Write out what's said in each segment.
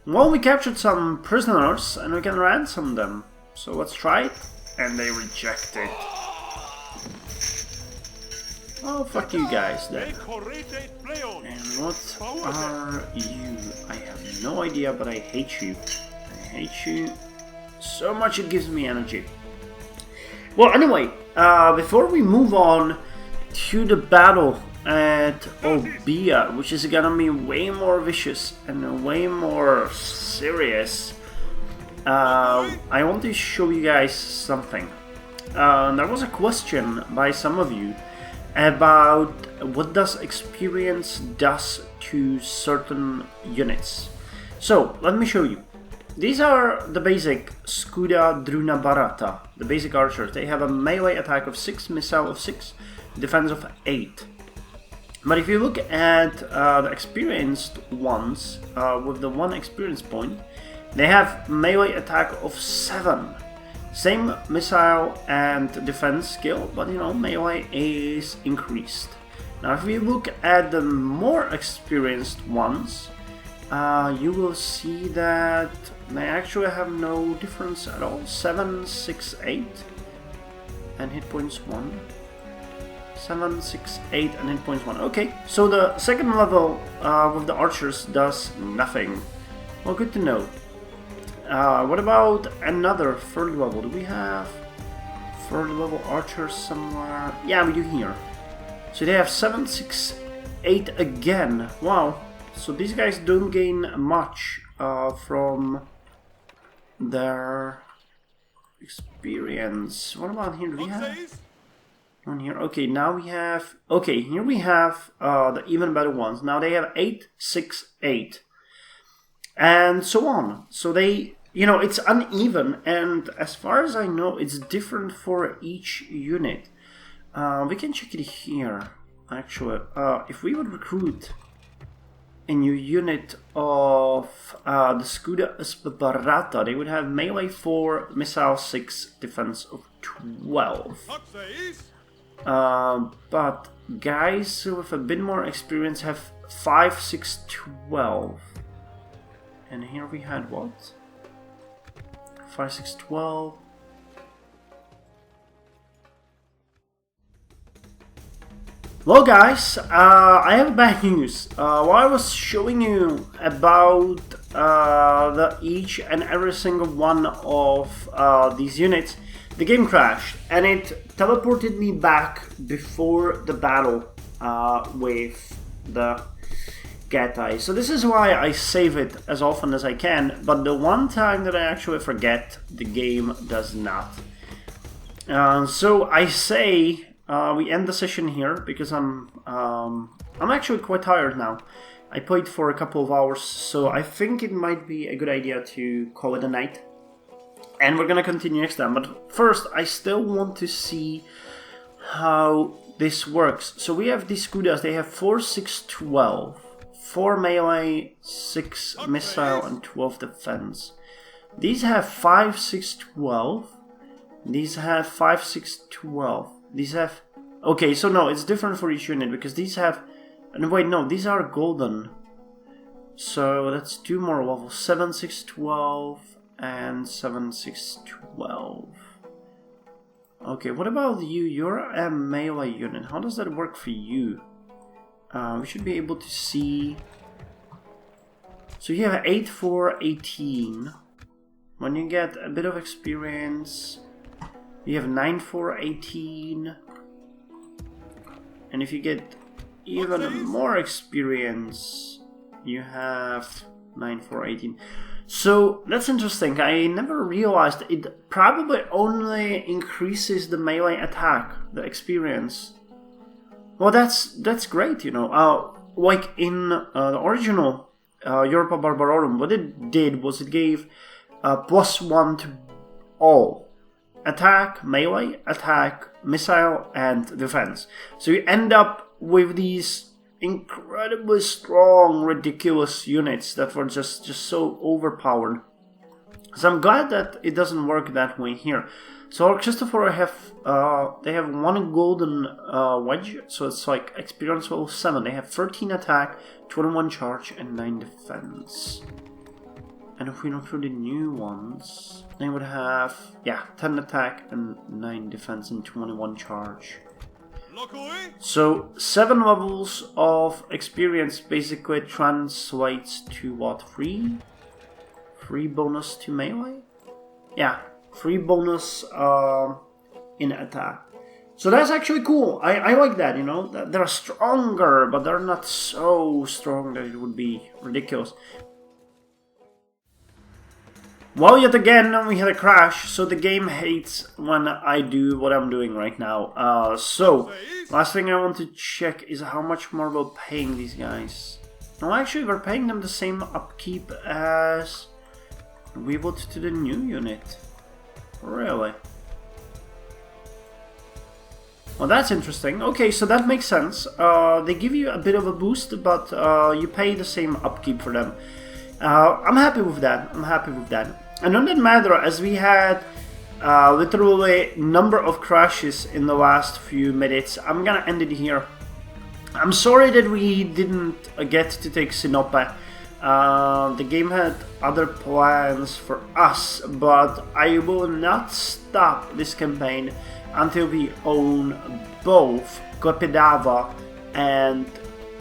Well, we captured some prisoners and we can ransom them. So let's try it. And they reject it. Oh, fuck you guys then. And what are you? I have no idea, but I hate you. I hate you so much it gives me energy. Well, anyway, before we move on to the battle at Obia, which is gonna be way more vicious and way more serious, I want to show you guys something. There was a question by some of you about what does experience does to certain units. So let me show you. These are the basic Scuda Druna Barata, the basic archers. They have a melee attack of 6, missile of 6, defense of 8. But if you look at the experienced ones with the 1 experience point, they have melee attack of 7. Same missile and defense skill, but you know, melee is increased. Now if we look at the more experienced ones, you will see that they actually have no difference at all. 7, 6, 8 and hit points 1. 7, 6, 8 and hit points 1. Okay, so the second level with the archers does nothing. Well, good to know. What about another third level? Do we have third level archers somewhere? Yeah, we do here. So they have 7, 6, 8 again. Wow. So these guys don't gain much from their experience. What about here? Do we have on here? Okay, now we have. Okay, here we have the even better ones. Now they have 8, 6, 8, and so on. So they, you know, it's uneven, and as far as I know, it's different for each unit. We can check it here. Actually, if we would recruit a new unit of the Scuda Barata, they would have melee 4, missile 6, defense of 12. But guys with a bit more experience have 5, 6, 12. And here we had what? 5, 6, 12. Well guys, I have bad news. While I was showing you about each and every single one of these units, the game crashed and it teleported me back before the battle with the Getai. So this is why I save it as often as I can, but the one time that I actually forget, the game does not. So I say we end the session here because I'm actually quite tired now. I played for a couple of hours, so I think it might be a good idea to call it a night. And we're gonna continue next time. But first, I still want to see how this works. So we have these Scudas. They have 4, 6, 12, 4 melee, 6 missile, and 12 defense. These have 5, 6, 12. These have 5, 6, 12. These have... Okay, so no, it's different for each unit, because these have... And wait, no, these are golden. So that's 2 more levels. 7, 6, 12, and 7, 6, 12. Okay, what about you? You're a melee unit. How does that work for you? We should be able to see... So you have 8, 4, 18. When you get a bit of experience... You have 9, 4, 18. And if you get even more experience, you have 9, 4, 18. So that's interesting. I never realized it probably only increases the melee attack, the experience. Well, that's great, you know. Like in the original Europa Barbarorum, what it did was it gave +1 to all. Attack, melee, attack, missile, and defense. So you end up with these incredibly strong, ridiculous units that were just so overpowered. So I'm glad that it doesn't work that way here. So Christopher they have 1 golden wedge, so it's like experience level 7. They have 13 attack, 21 charge, and 9 defense. And if we look for the new ones, they would have, yeah, 10 attack and 9 defense and 21 charge. So 7 levels of experience basically translates to what, 3? 3 bonus to melee? Yeah, 3 bonus in attack. So that's actually cool. I like that, you know. They're stronger, but they're not so strong that it would be ridiculous. Well, yet again, we had a crash, so the game hates when I do what I'm doing right now. So, last thing I want to check is how much more we're paying these guys. No, actually, we're paying them the same upkeep as we would to the new unit. Really? Well, that's interesting. Okay, so that makes sense. They give you a bit of a boost, but you pay the same upkeep for them. I'm happy with that. I'm happy with that. And on that matter, as we had literally number of crashes in the last few minutes, I'm gonna end it here. I'm sorry that we didn't get to take Sinope. The game had other plans for us, but I will not stop this campaign until we own both Kopedava and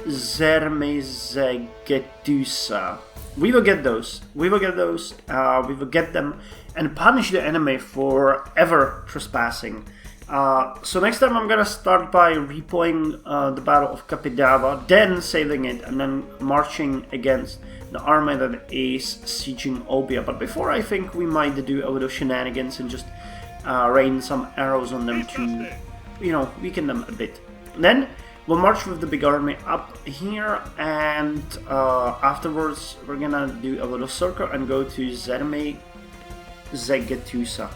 Zermezegetusa. We will get those. We will get those. We will get them and punish the enemy for ever trespassing. So next time I'm gonna start by replaying the Battle of Kopedava, then saving it, and then marching against the army that is sieging Obia. But before, I think we might do a little shenanigans and just rain some arrows on them to, you know, weaken them a bit. Then we'll march with the big army up here, and afterwards we're gonna do a little circle and go to Zermezegetusa.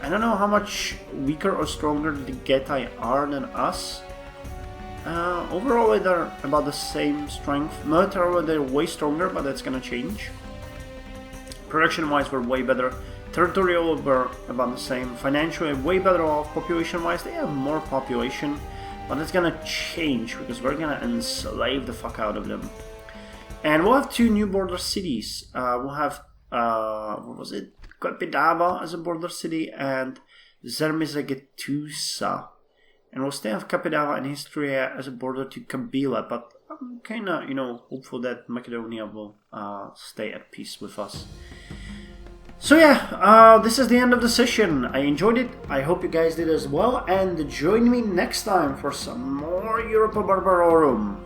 I don't know how much weaker or stronger the Getai are than us. Overall they're about the same strength. Militarily they're way stronger, but that's gonna change. Production wise we're way better. Territorial we're about the same. Financially way better off. Population wise they have more population. But it's gonna change because we're gonna enslave the fuck out of them. And we'll have 2 new border cities. We'll have, what was it? Kopedava as a border city and Zermezegetusa. And we'll still have Kopedava and Histria as a border to Kabila. But I'm kinda, you know, hopeful that Macedonia will stay at peace with us. So yeah, this is the end of the session. I enjoyed it. I hope you guys did as well. And join me next time for some more Europa Barbarorum.